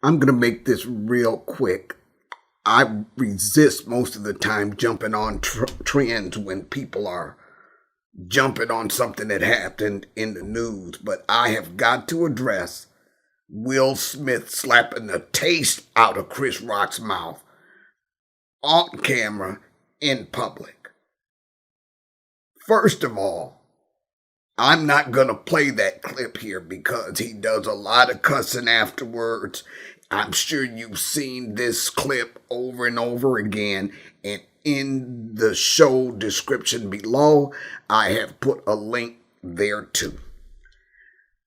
I'm going to make this real quick. I resist most of the time jumping on trends when people are jumping on something that happened in the news, but I have got to address Will Smith slapping the taste out of Chris Rock's mouth on camera in public. First of all, I'm not going to play that clip here because he does a lot of cussing afterwards. I'm sure you've seen this clip over and over again, and in the show description below, I have put a link there too.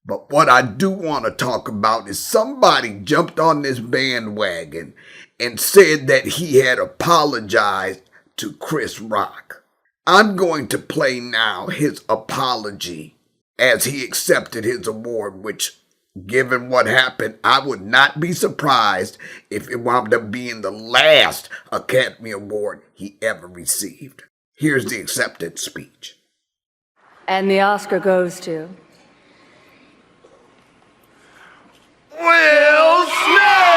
But what I do want to talk about is somebody jumped on this bandwagon and said that he had apologized to Chris Rock. I'm going to play now his apology as he accepted his award, which, given what happened, I would not be surprised if it wound up being the last Academy Award he ever received. Here's the acceptance speech. And the Oscar goes to Will Smith!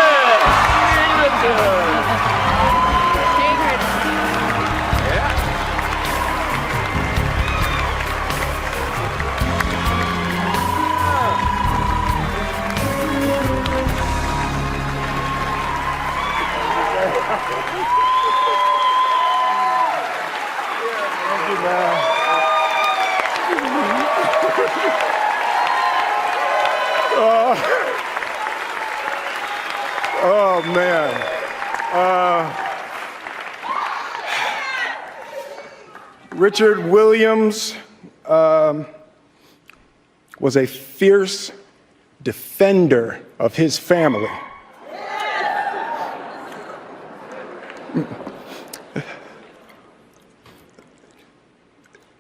Oh, man. Richard Williams was a fierce defender of his family.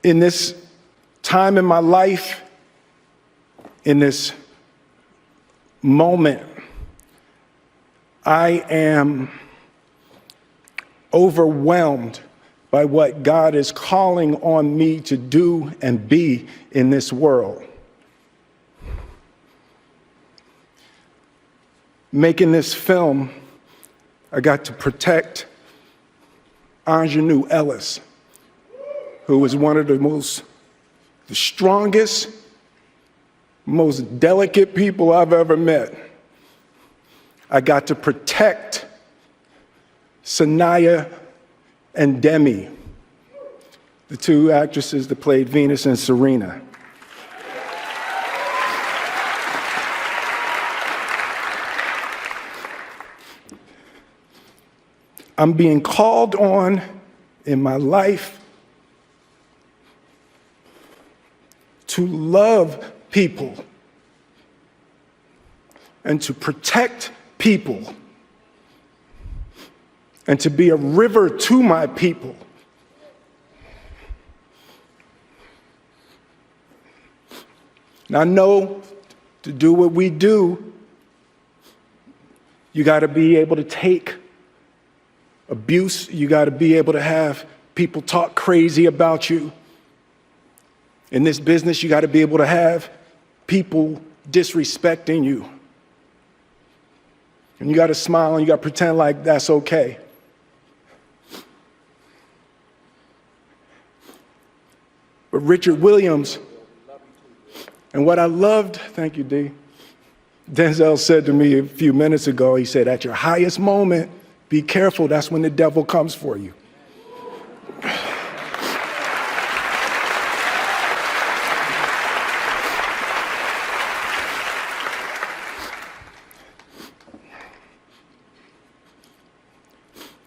In this time in my life, in this moment, I am overwhelmed by what God is calling on me to do and be in this world. Making this film, I got to protect Ingenue Ellis, who was one of the strongest, most delicate people I've ever met. I got to protect Sanaya and Demi, the two actresses that played Venus and Serena. I'm being called on in my life to love people and to protect people and to be a river to my people. And I know to do what we do, you got to be able to take abuse. You got to be able to have people talk crazy about you. In this business, you got to be able to have people disrespecting you. And you got to smile and you got to pretend like that's okay. But Richard Williams, and what I loved, thank you, D. Denzel said to me a few minutes ago, he said, at your highest moment, be careful, that's when the devil comes for you.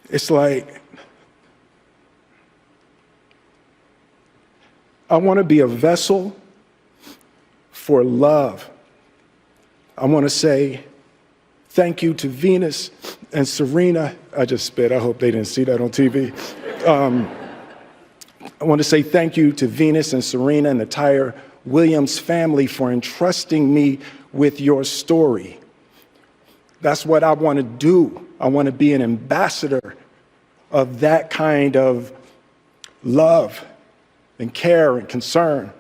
It's like, I want to be a vessel for love. I want to say thank you to Venus and Serena. I just spit, I hope they didn't see that on TV. I want to say thank you to Venus and Serena and the entire Williams family for entrusting me with your story. That's what I want to do. I want to be an ambassador of that kind of love and care and concern.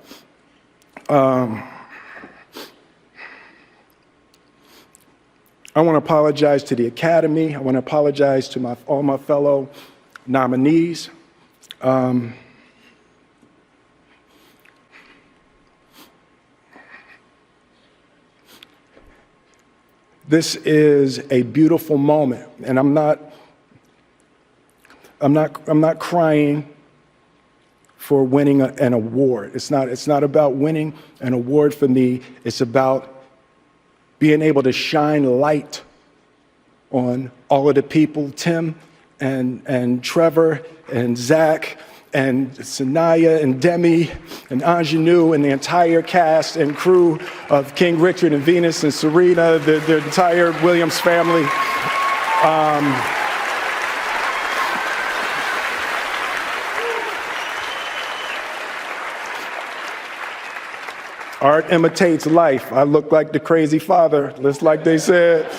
I want to apologize to the Academy. I want to apologize to all my fellow nominees. This is a beautiful moment, and I'm not crying for winning an award. It's not about winning an award for me. It's about being able to shine light on all of the people, Tim and Trevor and Zach and Sanaya and Demi and Ingenue and the entire cast and crew of King Richard and Venus and Serena, the entire Williams family. Art imitates life. I look like the crazy father, just like they said.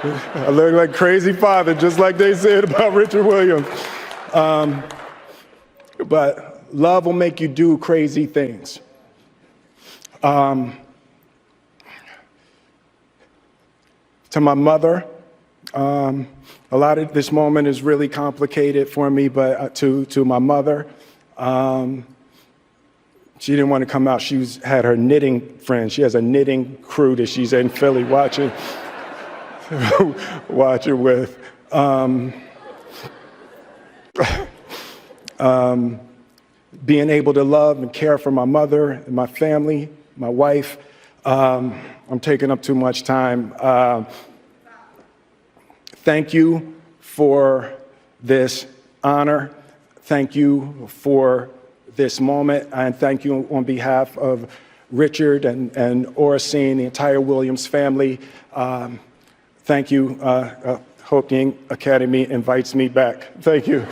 I look like crazy father, just like they said about Richard Williams. But love will make you do crazy things. To my mother, a lot of this moment is really complicated for me, but to my mother, she didn't want to come out. She had her knitting friends. She has a knitting crew that she's in Philly watching with. Being able to love and care for my mother and my family, my wife. I'm taking up too much time. Thank you for this honor. Thank you for this moment, and thank you on behalf of Richard and Oracene, the entire Williams family. Thank you. Hope the Academy invites me back. Thank you.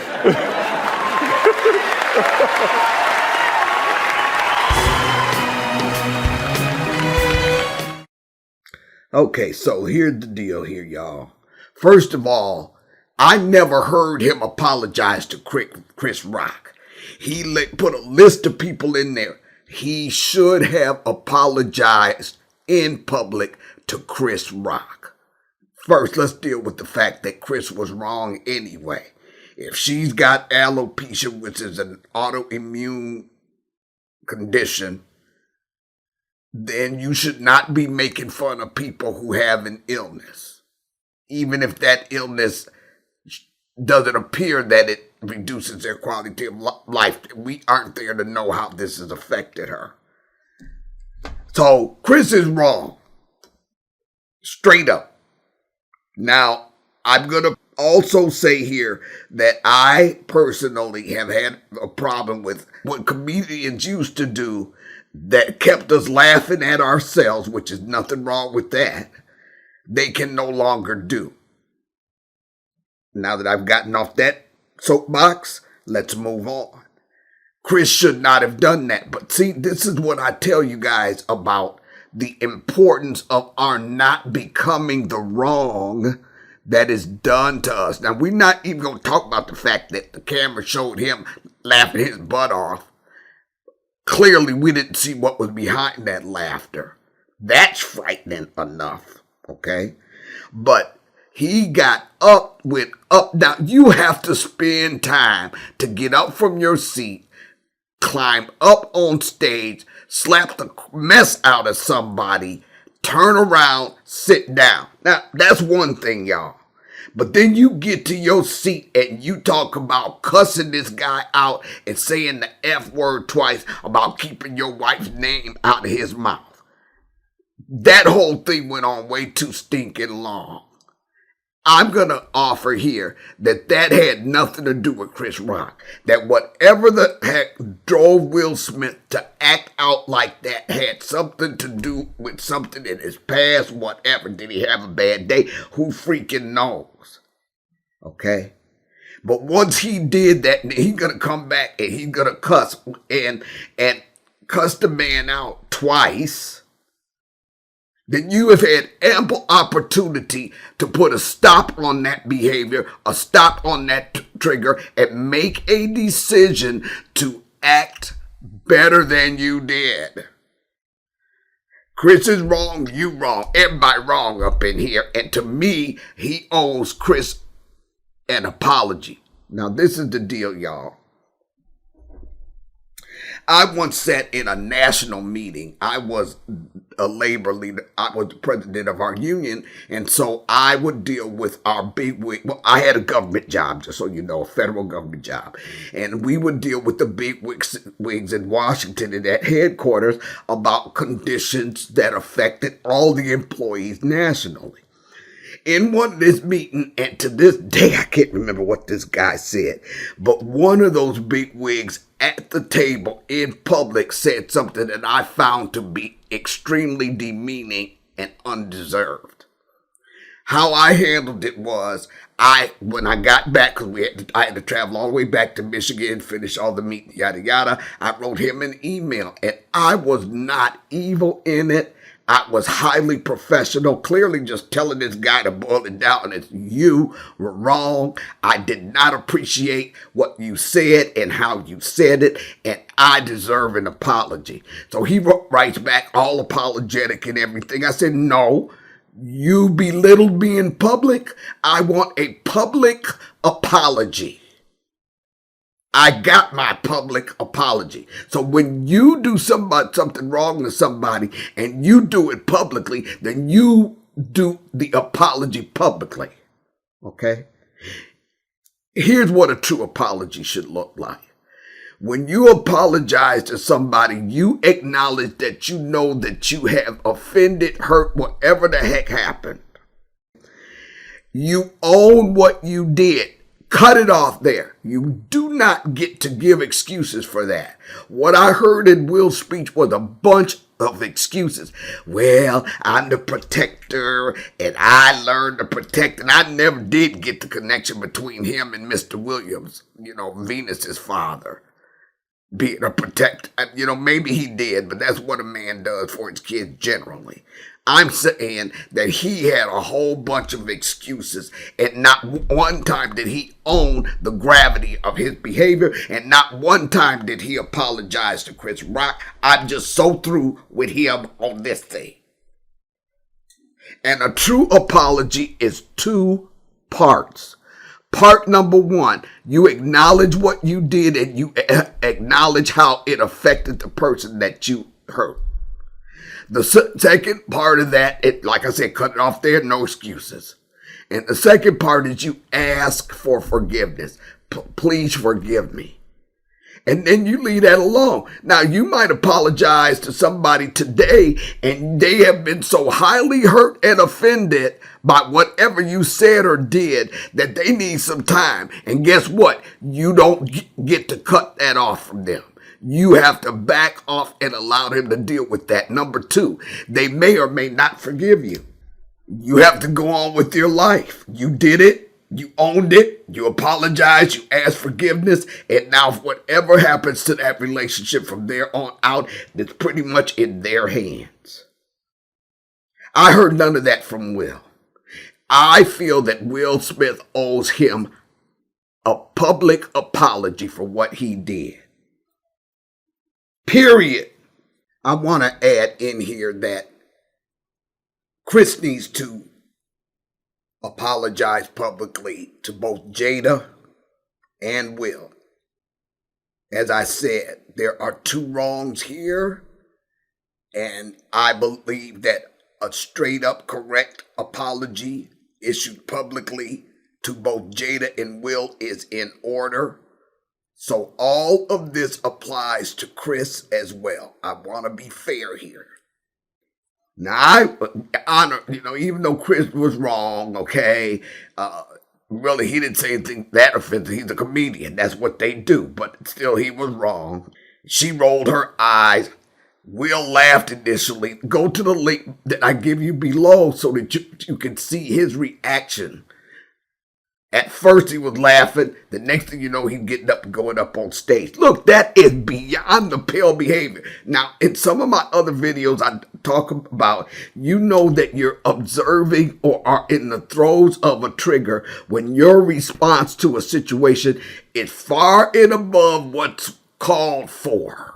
Okay, so here's the deal here, y'all. First of all, I never heard him apologize to Chris Rock. He put a list of people in there. He should have apologized in public to Chris Rock. First, let's deal with the fact that Chris was wrong anyway. If she's got alopecia, which is an autoimmune condition, then you should not be making fun of people who have an illness. Even if that illness doesn't appear that it reduces their quality of life. We aren't there to know how this has affected her. So Chris is wrong. Straight up. Now, I'm going to also say here that I personally have had a problem with what comedians used to do that kept us laughing at ourselves, which is nothing wrong with that. They can no longer do. Now that I've gotten off that soapbox, let's move on. Chris should not have done that. But see, this is what I tell you guys about the importance of our not becoming the wrong that is done to us. Now, we're not even going to talk about the fact that the camera showed him laughing his butt off. Clearly, we didn't see what was behind that laughter. That's frightening enough, okay? But he got up, went up. Now, you have to spend time to get up from your seat, climb up on stage, slap the mess out of somebody, turn around, sit down. Now, that's one thing, y'all. But then you get to your seat and you talk about cussing this guy out and saying the F word twice about keeping your wife's name out of his mouth. That whole thing went on way too stinking long. I'm going to offer here that had nothing to do with Chris Rock. That whatever the heck drove Will Smith to act out like that had something to do with something in his past, whatever. Did he have a bad day? Who freaking knows? Okay? But once he did that, he's going to come back and he's going to cuss and cuss the man out twice. Then you have had ample opportunity to put a stop on that behavior, a stop on that trigger, and make a decision to act better than you did. Chris is wrong, you wrong, everybody wrong up in here. And to me, he owes Chris an apology. Now, this is the deal, y'all. I once sat in a national meeting. I was a labor leader. I was the president of our union. And so I would deal with our big wig. Well, I had a government job, just so you know, a federal government job. And we would deal with the big wigs in Washington and at headquarters about conditions that affected all the employees nationally. In one of this meeting, and to this day, I can't remember what this guy said, but one of those big wigs at the table in public said something that I found to be extremely demeaning and undeserved. How I handled it was, when I got back, because I had to travel all the way back to Michigan, finish all the meeting, yada, yada, I wrote him an email, and I was not evil in it. I was highly professional, clearly just telling this guy to boil it down. It's you were wrong. I did not appreciate what you said and how you said it, and I deserve an apology. So he writes back all apologetic and everything. I said, no, you belittled me in public. I want a public apology. I got my public apology. So when you do something wrong to somebody and you do it publicly, then you do the apology publicly. Okay? Here's what a true apology should look like. When you apologize to somebody, you acknowledge that you know that you have offended, hurt, whatever the heck happened. You own what you did. Cut it off there. You do not get to give excuses for that. What I heard in Will's speech was a bunch of excuses. Well, I'm the protector, and I learned to protect, and I never did get the connection between him and Mr. Williams, Venus's father, being a protector. Maybe he did, but that's what a man does for his kids generally. I'm saying that he had a whole bunch of excuses, and not one time did he own the gravity of his behavior, and not one time did he apologize to Chris Rock. I'm just so through with him on this thing. And a true apology is 2 parts. Part number 1, you acknowledge what you did, and you acknowledge how it affected the person that you hurt. The second part of that, like I said, cut it off there, no excuses. And the second part is you ask for forgiveness. Please forgive me. And then you leave that alone. Now, you might apologize to somebody today, and they have been so highly hurt and offended by whatever you said or did that they need some time. And guess what? You don't get to cut that off from them. You have to back off and allow them to deal with that. Number 2, they may or may not forgive you. You have to go on with your life. You did it. You owned it. You apologized. You asked forgiveness. And now whatever happens to that relationship from there on out, it's pretty much in their hands. I heard none of that from Will. I feel that Will Smith owes him a public apology for what he did. Period. I want to add in here that Chris needs to apologize publicly to both Jada and Will. As I said, there are 2 wrongs here, and I believe that a straight up correct apology issued publicly to both Jada and Will is in order. So all of this applies to Chris as well. I want to be fair here. Now, I honor, even though Chris was wrong, okay, really, he didn't say anything that offensive. He's a comedian. That's what they do. But still, he was wrong. She rolled her eyes. Will laughed initially. Go to the link that I give you below so that you can see his reaction. At first, he was laughing. The next thing you know, he's getting up and going up on stage. Look, that is beyond the pale behavior. Now, in some of my other videos I talk about, you know that you're observing or are in the throes of a trigger when your response to a situation is far and above what's called for.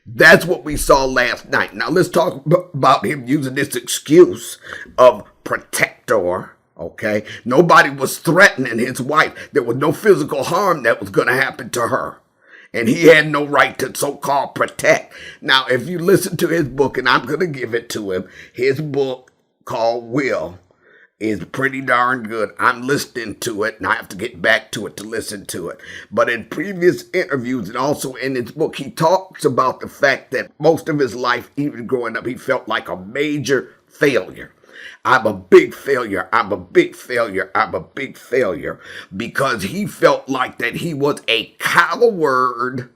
That's what we saw last night. Now let's talk about him using this excuse of protector. Okay, nobody was threatening his wife. There was no physical harm that was going to happen to her. And he had no right to so-called protect. Now, if you listen to his book, and I'm going to give it to him, his book called Will is pretty darn good. I'm listening to it, and I have to get back to it to listen to it. But in previous interviews and also in his book, he talks about the fact that most of his life, even growing up, he felt like a major failure. I'm a big failure. I'm a big failure. I'm a big failure, because he felt like that he was a coward.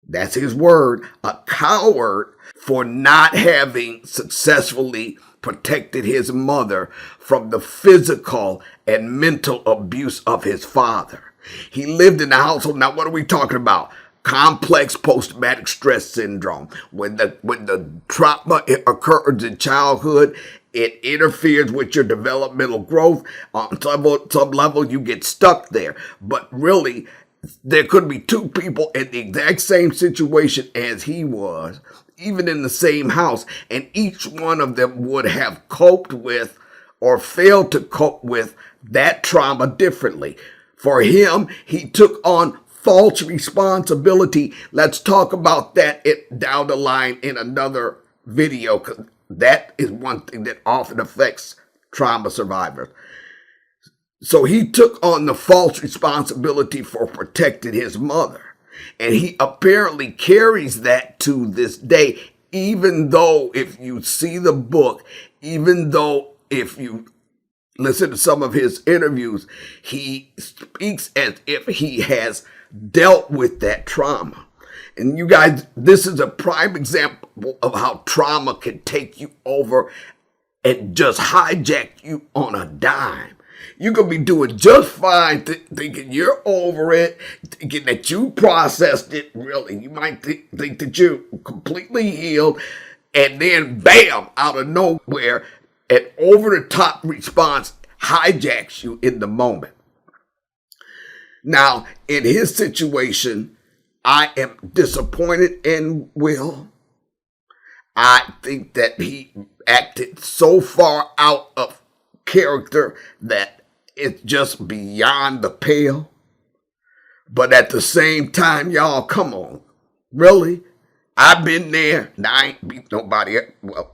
That's his word, a coward, for not having successfully protected his mother from the physical and mental abuse of his father. He lived in a household. Now, what are we talking about? Complex post-traumatic stress syndrome. When the trauma occurs in childhood, it interferes with your developmental growth. On some level, you get stuck there. But really, there could be two people in the exact same situation as he was, even in the same house, and each one of them would have coped with or failed to cope with that trauma differently. For him, he took on false responsibility. Let's talk about that down the line in another video, because that is one thing that often affects trauma survivors. So he took on the false responsibility for protecting his mother. And he apparently carries that to this day, even though if you see the book, even though if you listen to some of his interviews, he speaks as if he has dealt with that trauma. And you guys, this is a prime example of how trauma can take you over and just hijack you on a dime. You could be doing just fine, thinking you're over it, thinking that you processed it. Really, you might think that you're completely healed, and then bam, out of nowhere, an over-the-top response hijacks you in the moment. Now, in his situation, I am disappointed in Will. I think that he acted so far out of character that it's just beyond the pale. But at the same time, y'all, come on. Really? I've been there. Now, I ain't beat nobody up. Well,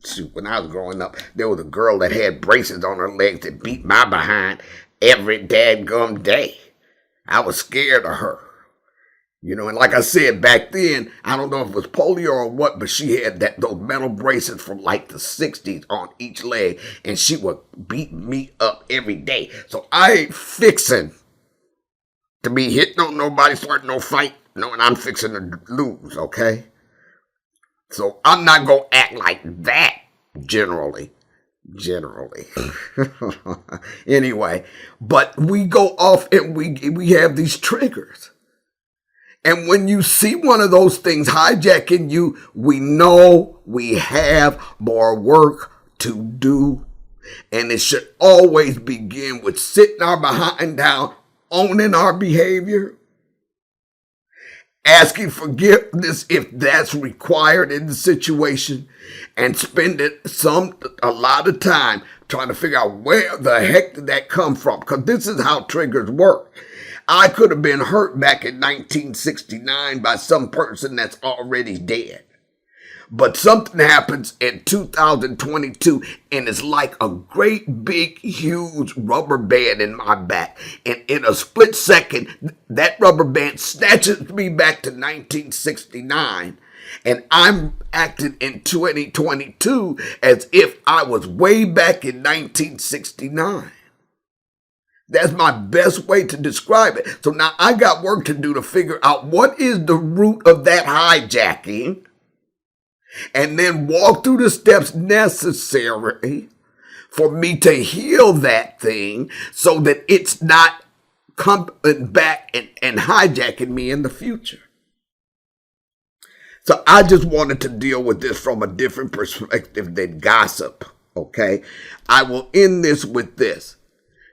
shoot, when I was growing up, there was a girl that had braces on her legs that beat my behind every dadgum day. I was scared of her. You know, and like I said, back then, I don't know if it was polio or what, but she had those metal braces from like the 60s on each leg, and she would beat me up every day. So I ain't fixing to be hitting on nobody, starting no fight, knowing I'm fixing to lose, okay? So I'm not going to act like that generally. Anyway, but we go off and we have these triggers. And when you see one of those things hijacking you, we know we have more work to do. And it should always begin with sitting our behind down, owning our behavior, asking forgiveness if that's required in the situation, and spending a lot of time trying to figure out where the heck did that come from. Because this is how triggers work. I could have been hurt back in 1969 by some person that's already dead. But something happens in 2022, and it's like a great big huge rubber band in my back. And in a split second, that rubber band snatches me back to 1969. And I'm acting in 2022 as if I was way back in 1969. That's my best way to describe it. So now I got work to do to figure out what is the root of that hijacking, and then walk through the steps necessary for me to heal that thing so that it's not coming back and hijacking me in the future. So I just wanted to deal with this from a different perspective than gossip, okay? I will end this with this.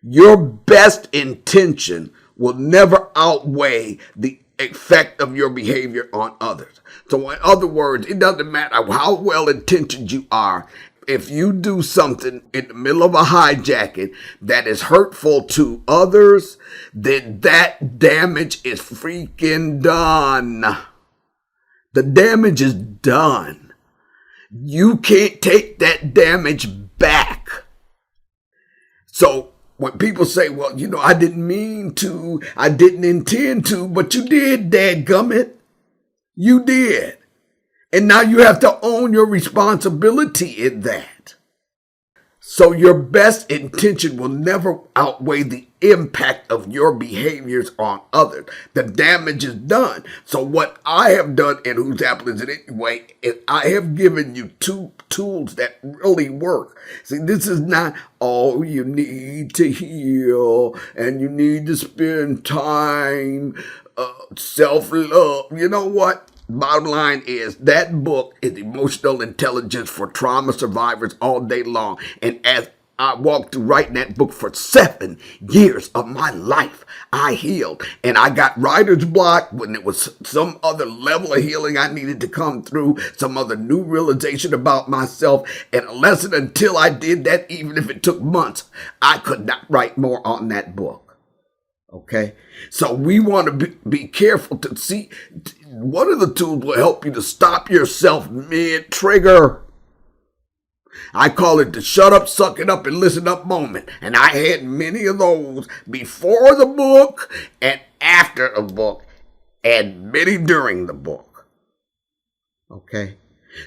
Your best intention will never outweigh the effect of your behavior on others. So in other words, it doesn't matter how well intentioned you are. If you do something in the middle of a hijacking that is hurtful to others, then that damage is freaking done. The damage is done. You can't take that damage back. So when people say, well, I didn't mean to, I didn't intend to, but you did, dadgummit. You did. And now you have to own your responsibility in that. So your best intention will never outweigh the impact of your behaviors on others. The damage is done. So what I have done, and who's happening is it anyway, is I have given you two tools that really work. See, this is not, oh, you need to heal and you need to spend time, self-love. You know what? Bottom line is that book is emotional intelligence for trauma survivors all day long. And as I walked through writing that book for 7 years of my life, I healed. And I got writer's block when it was some other level of healing I needed to come through, some other new realization about myself. And a lesson until I did that, even if it took months, I could not write more on that book. Okay? So we want to be careful to see. One of the tools will help you to stop yourself mid-trigger. I call it the shut up, suck it up, and listen up moment. And I had many of those before the book and after the book and many during the book. Okay?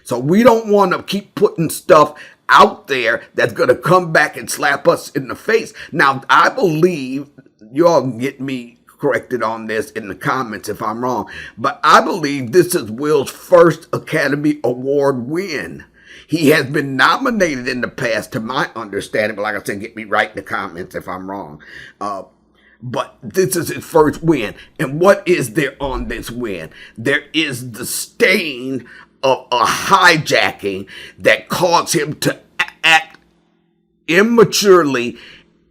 So we don't want to keep putting stuff out there that's going to come back and slap us in the face. Now, I believe, you all can get me corrected on this in the comments if I'm wrong, but I believe this is Will's first Academy Award win. He has been nominated in the past, to my understanding, but like I said, get me right in the comments if I'm wrong. But this is his first win. And what is there on this win? There is the stain of a hijacking that caused him to act immaturely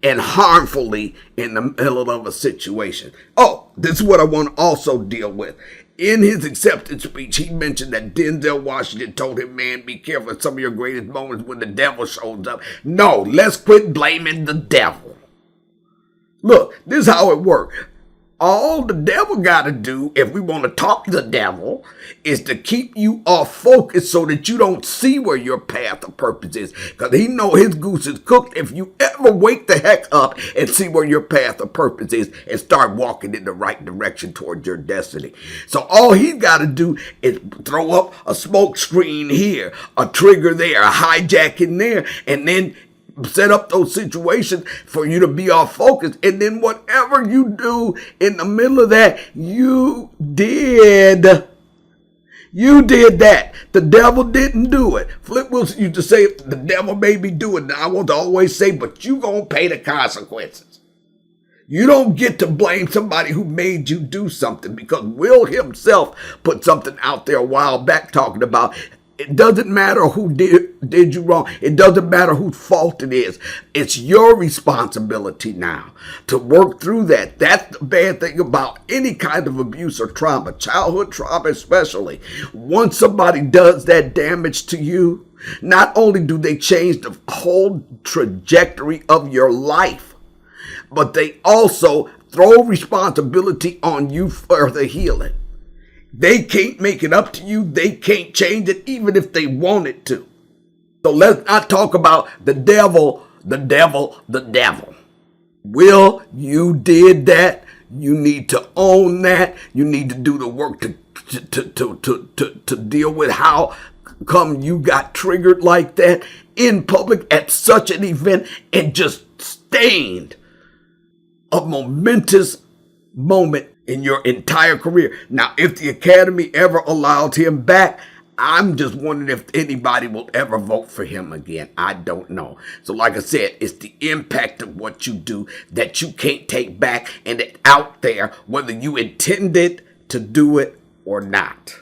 and harmfully in the middle of a situation. Oh, this is what I want to also deal with. In his acceptance speech, he mentioned that Denzel Washington told him, man, be careful, some of your greatest moments when the devil shows up. No, let's quit blaming the devil. Look, this is how it works. All the devil got to do, if we want to talk to the devil, is to keep you off focus so that you don't see where your path of purpose is. Because he know his goose is cooked if you ever wake the heck up and see where your path of purpose is and start walking in the right direction towards your destiny. So all he's got to do is throw up a smoke screen here, a trigger there, a hijacking there, and then set up those situations for you to be off focus. And then whatever you do in the middle of that, you did that. The devil didn't do it. Flip Wilson used to say, the devil made me do it. Now I want to always say, but you gonna pay the consequences. You don't get to blame somebody who made you do something, because Will himself put something out there a while back talking about it doesn't matter who did you wrong. It doesn't matter whose fault it is. It's your responsibility now to work through that. That's the bad thing about any kind of abuse or trauma, childhood trauma especially. Once somebody does that damage to you, not only do they change the whole trajectory of your life, but they also throw responsibility on you for the healing. They can't make it up to you. They can't change it even if they wanted to. So let's not talk about the devil. Will, you did that. You need to own that. You need to do the work to deal with how come you got triggered like that in public at such an event and just stained a momentous moment in your entire career. Now, if the Academy ever allows him back, I'm just wondering if anybody will ever vote for him again. I don't know. So like I said, it's the impact of what you do that you can't take back, and it's out there whether you intended to do it or not.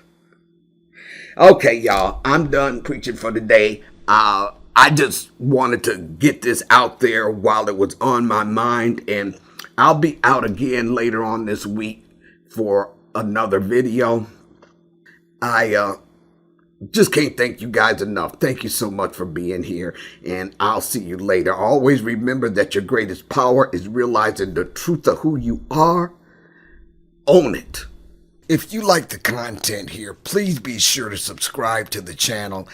Okay, y'all, I'm done preaching for today. I just wanted to get this out there while it was on my mind, and I'll be out again later on this week for another video. I just can't thank you guys enough. Thank you so much for being here, and I'll see you later. Always remember that your greatest power is realizing the truth of who you are. Own it. If you like the content here, please be sure to subscribe to the channel.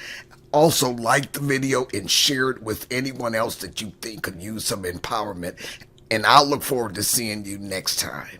Also, like the video and share it with anyone else that you think could use some empowerment. And I'll look forward to seeing you next time.